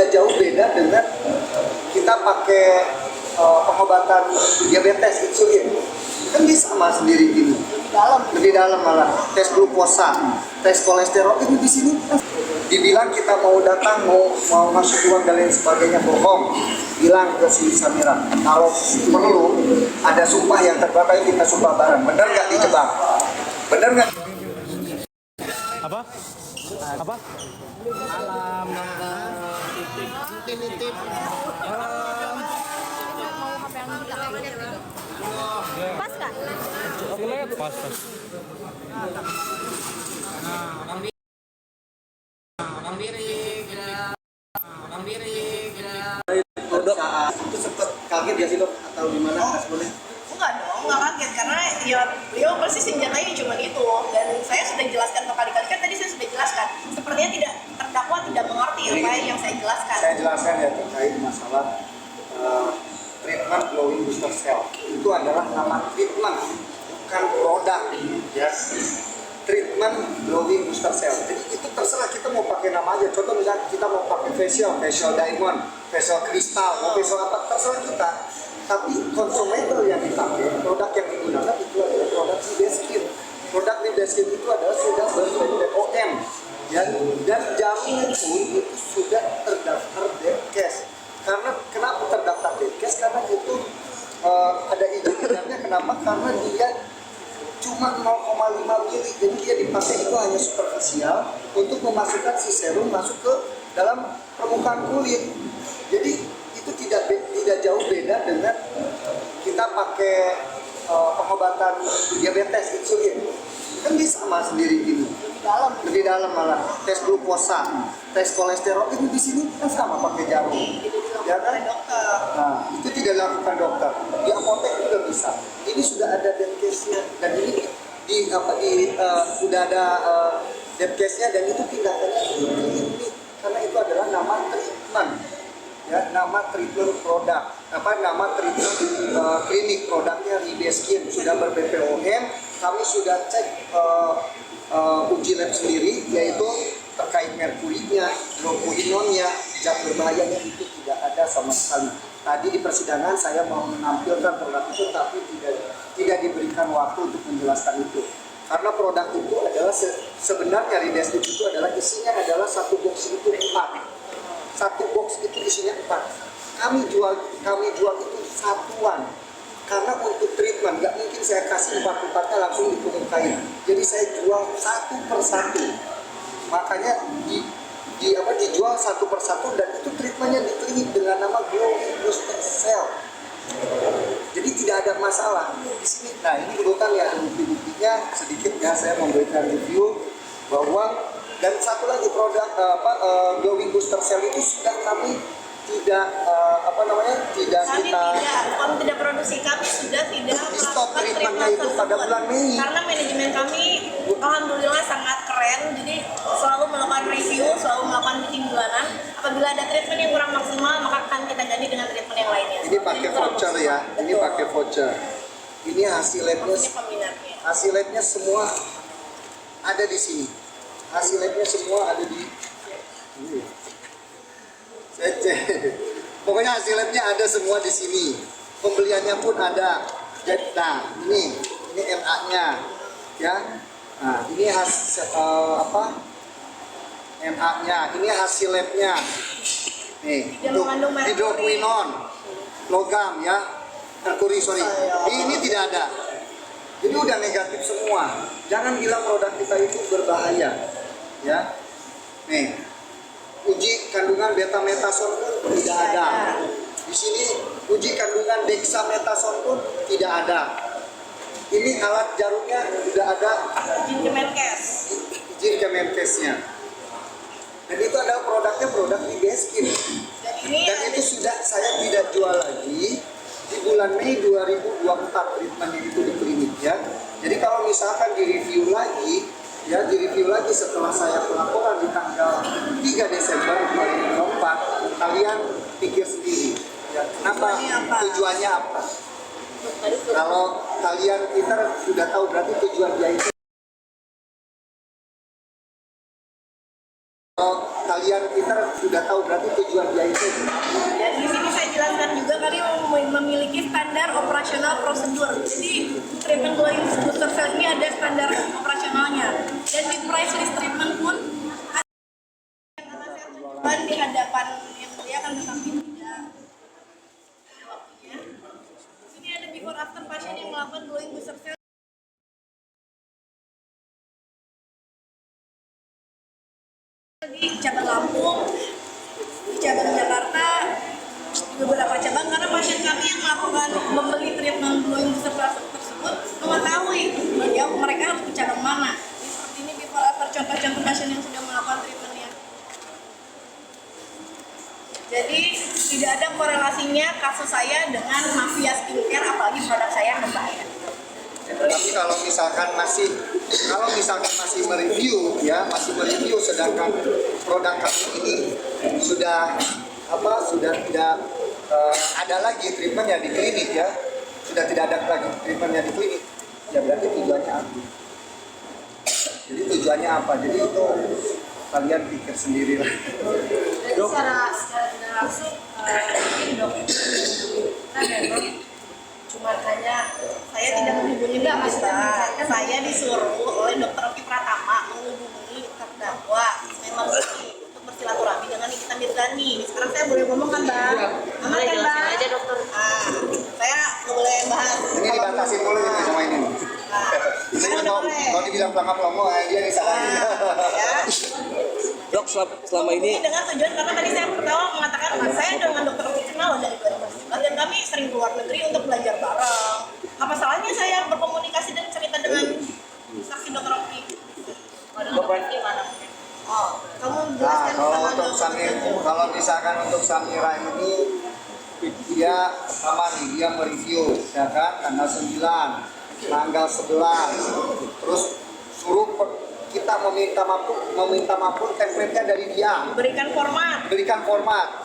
tidak jauh beda dengan kita pakai pengobatan diabetes insulin. Kan dia sama sendiri gini. Lebih dalam malah. Tes glukosa, tes kolesterol itu di sini. Dibilang kita mau datang mau masuk uang dan lain sebagainya, bohong. Bilang ke si Samira, kalau perlu ada sumpah yang terbaik kita sumpah bareng. Bener nggak dijebak? Bener nggak? Apa? Alam titip Pas kan? Pas. Itu sempet kaget ya sih dok? Atau gimana responnya? Enggak dong, enggak kaget karena ya beliau persis senjatanya cuma itu, dan saya sudah jelaskan berkali-kali, kan tadi saya sudah jelaskan sepertinya tidak terdakwa tidak mengerti apa yang saya jelaskan. Saya jelaskan ya terkait masalah treatment glowing booster cell. Itu adalah nama treatment, bukan produk ya. Treatment glowing booster cell. Jadi itu terserah kita mau pakai nama aja. Contoh misalnya kita mau pakai facial diamond, facial kristal, mau facial apa, terserah kita. Tapi consumable yang dipakai, produk yang digunakan itu adalah produk Libeskin. Produk Libeskin itu adalah sudah ber-BPOM dan jamin pun itu sudah terdaftar Depkes. Karena kenapa terdaftar Depkes? Karena itu ada izinnya. Kenapa? Karena dia cuma 0,5 mili, jadi dia dipakai itu hanya superficial untuk memasukkan si serum masuk ke dalam permukaan kulit. Jadi itu tidak jauh beda dengan kita pakai pengobatan diabetes insulin. Kan dia sama sendiri gini. Lebih dalam malah. Tes glukosa, tes kolesterol itu di sini kan sama pakai jarum. Ya kan? Nah, itu tidak dilakukan dokter. Di apotek juga bisa. Ini sudah ada Depkesnya dan ini sudah ada Depkesnya, dan itu tindakannya ini karena itu adalah nama treatment. Ya, nama treatment produk, nama treatment klinik produknya Libeskin sudah ber-BPOM. Kami sudah cek uji lab sendiri, yaitu terkait merkurinya, hydroquinonnya, zat berbahayanya itu tidak ada sama sekali. Tadi di persidangan saya mau menampilkan produk itu, tapi tidak diberikan waktu untuk menjelaskan itu. Karena produk itu adalah sebenarnya Libeskin itu adalah isinya adalah satu box itu 4. Satu box itu isinya 4. Kami jual itu satuan. Karena untuk treatment nggak mungkin saya kasih 4-4-nya langsung dikemukain. Jadi saya jual satu per satu. Makanya dijual satu per satu, dan itu treatmentnya di klinik dengan nama glowing booster cell. Jadi tidak ada masalah di sini. Nah, ini kebetulan ya bukti-buktinya sedikit ya, saya memberikan review bahwa. Dan satu lagi produk glowing booster cell itu sudah kami tidak tidak produksi, kami sudah tidak stop melakukan treatmentnya itu pada bulan Mei. Karena manajemen kami alhamdulillah sangat keren, jadi selalu melakukan review, selalu melakukan meeting bulanan. Apabila ada treatment yang kurang maksimal, maka akan kita ganti dengan treatment yang lainnya. Ini pakai voucher ya, ini pakai voucher. Ini hasil labnya semua ada di sini. Hasil labnya semua ada di ini. Saya cek. Pokoknya hasil labnya ada semua di sini. Pembeliannya pun ada. Jadi, nah ini MA-nya, ya. Nah ini MA-nya. Ini hasil labnya. Nih, hydroquinone, logam ya, merkuri sorry. Ini tidak ada. Jadi udah negatif semua. Jangan bilang produk kita itu berbahaya. Ya, nih uji kandungan beta-metason pun tidak ada. Di sini uji kandungan dexamethasone pun tidak ada. Ini alat jarumnya sudah ada. Izin Kemenkesnya. Dan itu adalah produk Libeskin. Dan itu sudah saya tidak jual lagi di bulan Mei 2024 treatmentnya itu di klinik ya. Jadi kalau misalkan direview lagi setelah saya pelaporan di tanggal 3 Desember 2024, kalian pikir sendiri ya, kenapa, tujuannya apa? Kalau kalian pintar sudah tahu berarti tujuan dia itu. Kalau kalian pintar sudah tahu berarti tujuan dia itu. Dan di sini saya jelaskan juga kami memiliki standar operasional prosedur. Jadi treatment glowing booster cell ini ada standar operasionalnya. Dan di price list treatment pun ada di hadapan yang mulia kan tetapi tidak ada waktunya. Di sini ada before after pasien yang melakukan glowing booster cell di cabang Lampung, di cabang Jakarta, di beberapa cabang karena pasien kami yang melakukan membeli treatment glowing booster tersebut mengetahui ya mereka harus ke cabang mana. Seperti ini before after contoh-contoh pasien yang sudah melakukan treatmentnya. Jadi tidak ada korelasinya kasus saya dengan mafia skincare apalagi produk saya yang berbahaya. Tapi kalau misalkan masih mereview ya, masih mereview sedangkan produk kami ini sudah tidak ada lagi treatmentnya di klinik ya, sudah tidak ada lagi treatmentnya di klinik, ya berarti tujuannya apa? Jadi tujuannya apa? Jadi itu kalian pikir sendiri lah. Jadi secara tidak langsung ini dok, kan memang cuma hanya saya tidak menghubungi mas, saya disuruh oleh dokter Oki Pratama menghubungi terdakwa memang untuk bersilaturahmi dengan Nikita Mirzani. Sekarang saya boleh ngomong kan bang? Aman kan bang? Aja dokter. Saya nggak boleh bahas. Ini dibatasin dulu ini sama ini. Jadi kalau dibilang pelangap lomo, dia disalahin. Ya. Dok, selama ini dengan tujuan karena tadi saya pertama mengatakan saya dengan dokter Oki kenal dari 2019 dan kami sering keluar negeri untuk belajar bareng. Apa salahnya saya berkomunikasi dan cerita dengan saksi dokter Oki? Gimana? Oh, kamu jelaskan kalau misalkan untuk Samira ini dia sama nih, dia mereview ya kan tanggal 9, tanggal 11, terus suruh kita meminta maupun template-nya dari dia. berikan format.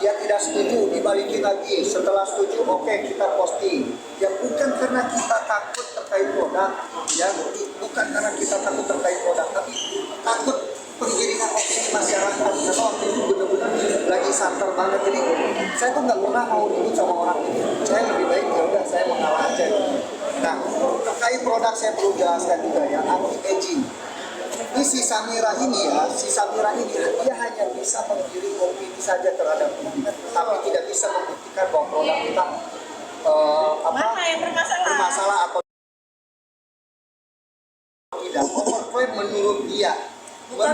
Dia tidak setuju, dibalikin lagi. Setelah setuju, oke, kita posting. Ya bukan karena kita takut terkait produk, ya bukan karena kita takut terkait produk, tapi takut penggiringan opini masyarakat. Karena waktu itu benar-benar lagi santer banget. Jadi saya tuh nggak pernah mau ribut sama orang ini. Saya lebih baik ya udah saya mengalah aja. Nah, terkait produk saya perlu jelaskan juga ya, anti-aging. Ini si Samira ini dia hanya bisa menggiring opini saja terhadap ini, tapi tidak bisa membuktikan bahwa produk kita Mana yang bermasalah atau tidak. Overclaim menurut dia, bukan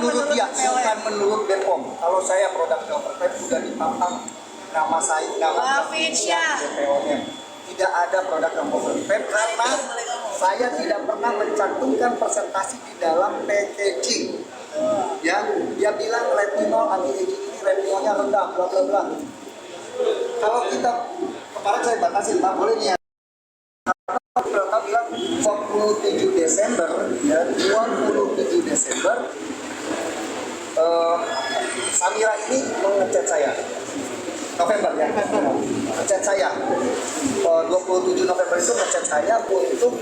menurut BPOM. Kalau saya produk overclaim sudah ditantang nama saya, nama BPOM-nya. Tidak ada produk yang overclaim karena saya tidak pernah mencantumkan presentasi di dalam packaging. Ya, dia bilang retinol anti-aging ini retinolnya rendah, bla bla bla. Kalau kita kemarin saya batasin, Pak, boleh nih ya. Kita bilang 27 Desember, ya 27 Desember, Samira ini mengechat saya. November ya, ngechat saya 27 November itu ngechat saya untuk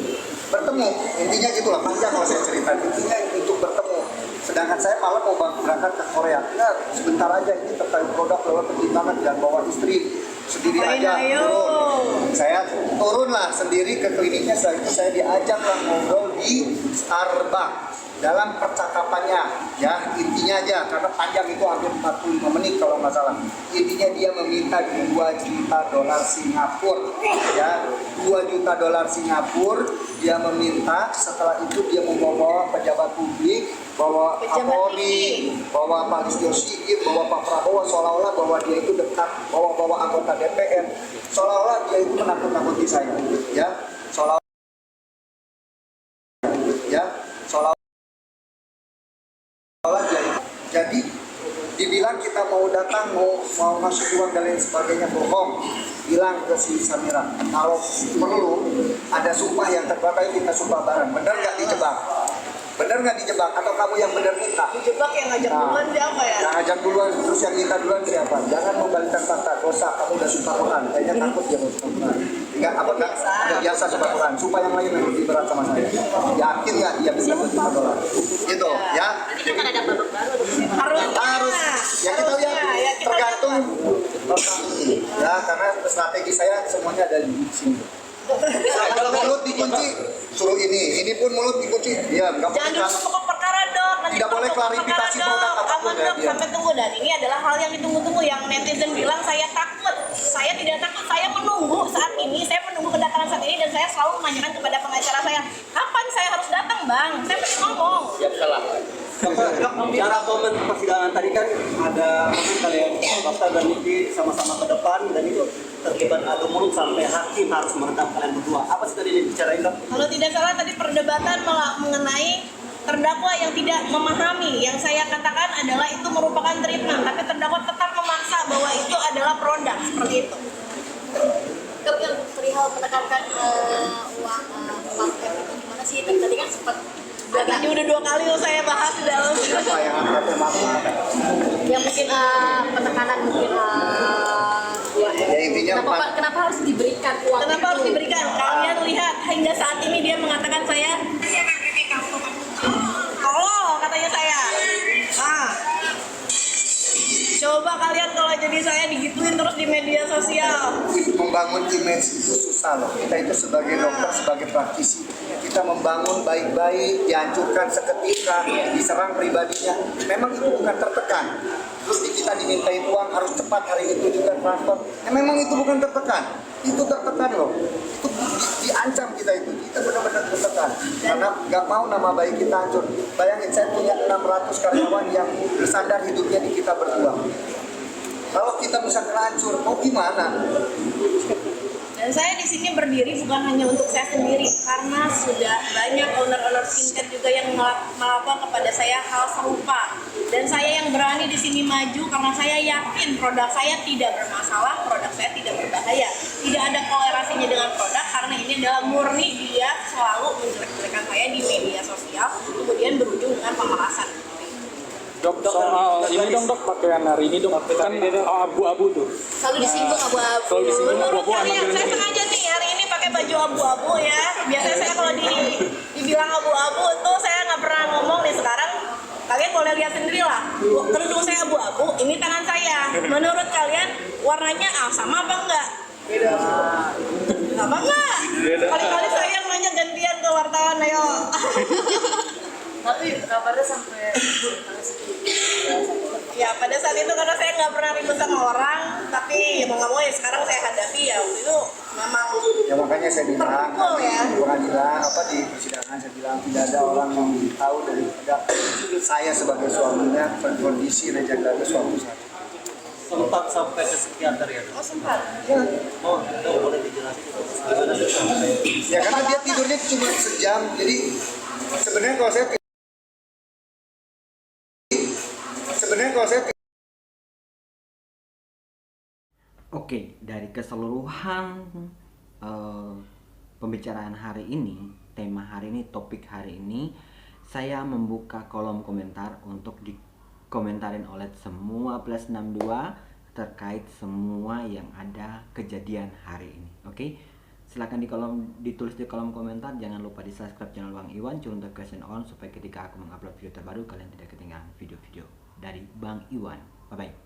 bertemu, intinya gitulah, panjang kalau saya cerita, intinya untuk bertemu. Sedangkan saya malam mau berangkat ke Korea. Nah, sebentar aja ini terkait produk lewat pertimbangan dan bawa istri sendiri aja turun. Saya turun lah sendiri ke kliniknya. Setelah itu saya diajak lah ngobrol di Starbucks. Dalam percakapannya, ya intinya aja, karena panjang itu hampir 45 menit kalau nggak salah. Intinya dia meminta 2 juta dolar Singapura, ya 2 juta dolar Singapura. Dia meminta, setelah itu dia membawa pejabat publik, bawa Kapolri, bawa Pak Listio Sigit, bawa Pak Prabowo, seolah-olah bahwa dia itu dekat, bawa anggota DPR, seolah-olah dia itu menakut-nakuti saya, ya seolah-olah jadi dibilang kita mau datang, mau masuk uang dan lain sebagainya, bohong. Bilang ke si Samira, kalau perlu ada sumpah yang terbaik, kita sumpah bareng. Bener nggak dijebak? Bener nggak dijebak? Atau kamu yang bener minta? Dijebak yang ngajak duluan siapa ya? Yang ngajak duluan, terus yang minta duluan siapa? Jangan membalikan fakta, dosa. Kamu udah sumpah Quran, kayaknya takut dia mau sumpah Quran. Enggak, apa enggak? Udah biasa sumpah Quran. Sumpah yang lain yang lebih berat sama saya. Yakin nggak dia bisa $2 juta? Gitu, ya. Nanti kan ada babak baru. Harus. Ya kita lihat. Ya, karena strategi saya semuanya ada di sini. Kalau mulut dikunci, suruh ini pun mulut dikunci. Dia nggak Jangan boleh. dulu pokok perkara dok. Nanti Tidak boleh pokok klarifikasi perkara, produk Dok. apapun Aman ya, dok, dia. sampai tunggu. Dan ini adalah hal yang ditunggu-tunggu. Yang netizen bilang saya takut. Saya tidak takut. Saya menunggu saat ini. Saya menunggu kedatangan saat ini dan saya selalu menanyakan kepada pengacara saya, kapan saya harus datang bang? Saya pasti ngomong. Siap salah. Cara komen persidangan tadi kan ada momen kalian Bapak dan Niki sama-sama ke depan dan itu terlibat adu mulut sampai hakim harus meredam kalian berdua. Apa sih tadi yang dibicarain dok? Kalau tidak salah tadi perdebatan mengenai terdakwa yang tidak memahami. Yang saya katakan adalah itu merupakan treatment, tapi terdakwa tetap memaksa bahwa itu adalah produk seperti itu. Dok, yang perihal menekankan uang itu gimana sih? Tadi kan sempat Tadi udah 2 kali loh saya bahas di dalam. Siapa yang akan maaf? yang mungkin penekanan mungkin Ya intinya kenapa harus diberikan uang Kenapa harus diberikan? Kalian lihat hingga saat ini dia mengatakan saya. Tolong katanya saya. Ah. Coba kalian kalau jadi saya digituin terus di media sosial. membangun image itu susah loh. Kita itu sebagai dokter, sebagai praktisi, kita membangun baik-baik, dihancurkan seketika, diserang pribadinya. Memang itu bukan tertekan. Terus kita dimintain uang harus cepat hari itu juga transfer. Memang itu bukan tertekan. Itu tertekan loh. Itu diancam kita itu. Kita benar-benar tertekan. Karena nggak mau nama baik kita hancur. Bayangin saya punya 600 karyawan yang bersandar hidupnya di kita berdua. Kalau kita bisa kena hancur, mau gimana? Dan saya di sini berdiri bukan hanya untuk saya sendiri, karena sudah banyak owner-owner skincare juga yang melakukan kepada saya hal serupa. Dan saya yang berani di sini maju karena saya yakin produk saya tidak bermasalah, produk saya tidak berbahaya. Tidak ada kolerasinya dengan produk karena ini adalah murni dia selalu menjelek-jelekan saya di media sosial, kemudian berujung dengan pemerasan. Dok, soal ini dong dok, pakaian hari ini dok, kan abu-abu tuh. selalu disinggung abu-abu. Kalau disinggung Menurut abu-abu kalian, emang saya sengaja nih hari ini pakai baju abu-abu ya. Biasanya saya kalau dibilang abu-abu tuh saya nggak pernah ngomong nih. Sekarang kalian boleh lihat sendiri lah. Kerudung saya abu-abu, ini tangan saya. Menurut kalian warnanya sama apa enggak? Sama enggak? Kali-kali saya nanya gantian ke wartawan, ayo. Tapi kabarnya sampai Ya pada saat itu karena saya nggak pernah ribut sama orang, tapi ya mau nggak mau ya sekarang saya hadapi ya waktu itu memang Ya makanya saya bilang terpukul ya. di pengadilan di persidangan saya bilang tidak ada orang yang tahu daripada saya sebagai suaminya berkondisi legendari suami saya. Sempat sampai ke psikiater ya dok? Oh sempat. Oh, dok, boleh dijelasin gimana dok sampai? Ya karena dia tidurnya cuma sejam, jadi sebenarnya kalau saya Oke, dari keseluruhan pembicaraan hari ini, tema hari ini, topik hari ini, saya membuka kolom komentar untuk dikomentarin oleh semua plus 62 terkait semua yang ada kejadian hari ini. Oke, silahkan ditulis di kolom komentar. Jangan lupa di subscribe channel Bang Iwan, turn notification on supaya ketika aku mengupload video terbaru kalian tidak ketinggalan video-video dari Bang Iwan. Bye bye.